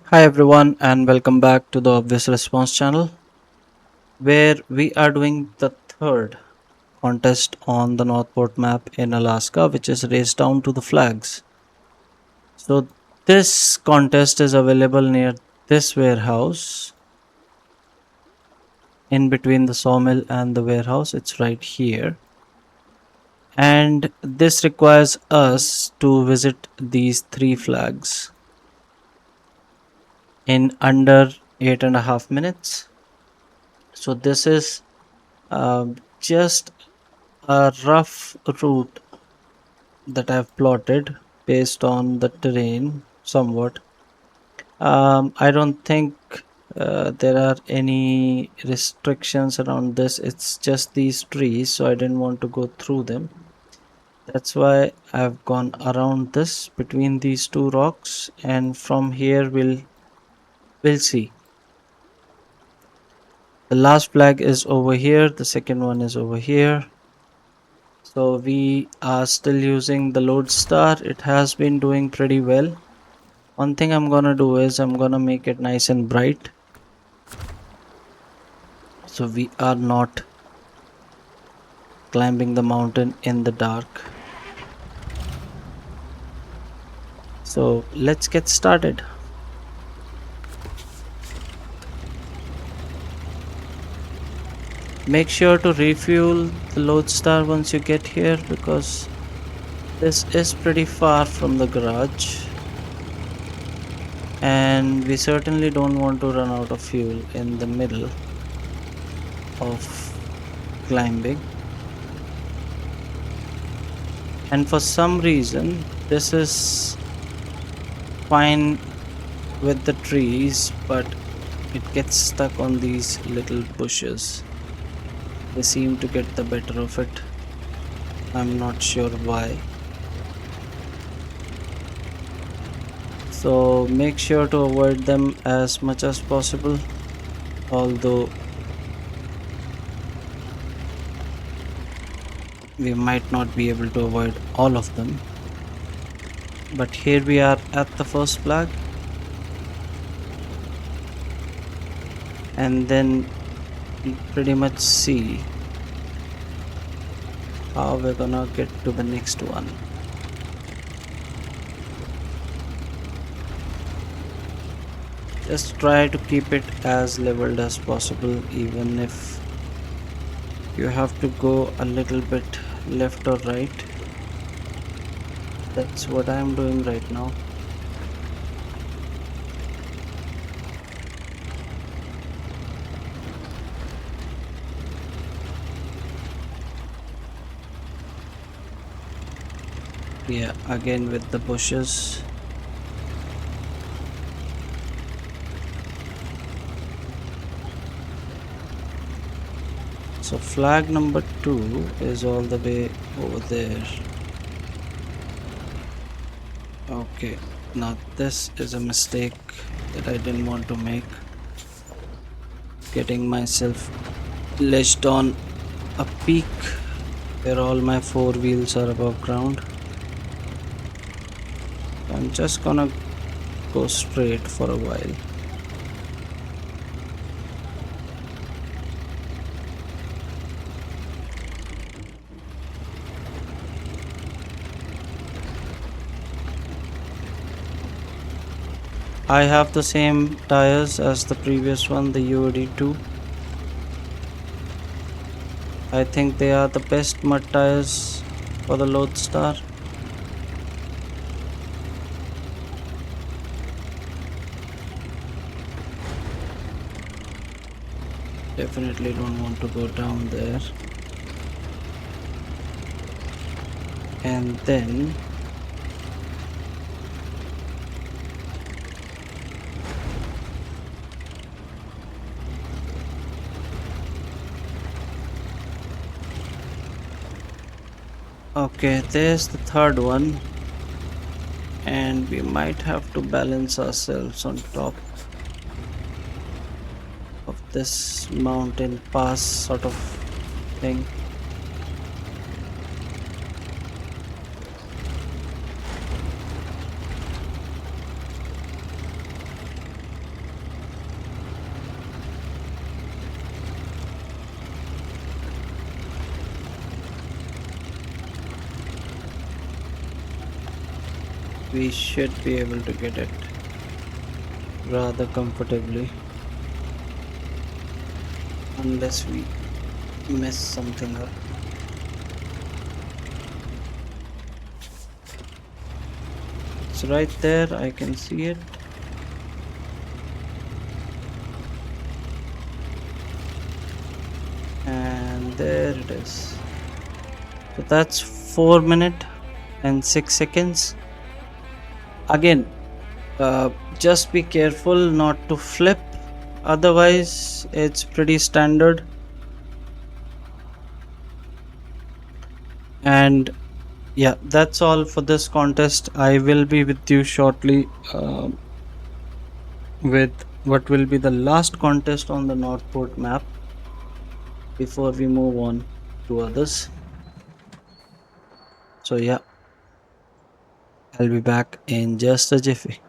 Hi everyone and welcome back to the Obvious Response channel where we are doing the third contest on the Northport map in Alaska which is Race Down to the Flags. So this contest is available near this warehouse in between the sawmill and the warehouse. It's right here. And this requires us to visit these three flags in under 8.5 minutes. So this is just a rough route that I've plotted based on the terrain somewhat. I don't think there are any restrictions around this. It's just these trees, so I didn't want to go through them. That's why I've gone around this between these two rocks, and from here we'll see. The last flag is over here, the second one is over here. So we are still using the lodestar. It has been doing pretty well. One thing I'm gonna do is I'm gonna make it nice and bright so we are not climbing the mountain in the dark. So let's get started. Make sure to refuel the lodestar once you get here because this is pretty far from the garage and we certainly don't want to run out of fuel in the middle of climbing. And for some reason this is fine with the trees, but it gets stuck on these little bushes. They seem to get the better of it. I'm not sure why. So make sure to avoid them as much as possible, although we might not be able to avoid all of them. But here we are at the first flag, and then we pretty much see how we're gonna get to the next one. Just try to keep it as leveled as possible, even if you have to go a little bit left or right. That's what I'm doing right now. Yeah, again with the bushes. So flag number 2 is all the way over there. Okay, now this is a mistake that I didn't want to make. Getting myself ledged on a peak where all my four wheels are above ground. I'm just gonna go straight for a while. I have the same tires as the previous one, the UOD2. I think they are the best mud tires for the Lodestar. Definitely don't want to go down there. And then okay, there's the third one, and we might have to balance ourselves on top of this mountain pass sort of thing. we should be able to get it rather comfortably, unless we mess something up. It's right there, I can see it. And there it is. So that's 4 minutes and 6 seconds. Again, just be careful not to flip, otherwise it's pretty standard. And yeah, that's all for this contest. I will be with you shortly with what will be the last contest on the Northport map before we move on to others. So yeah, I'll be back in just a jiffy.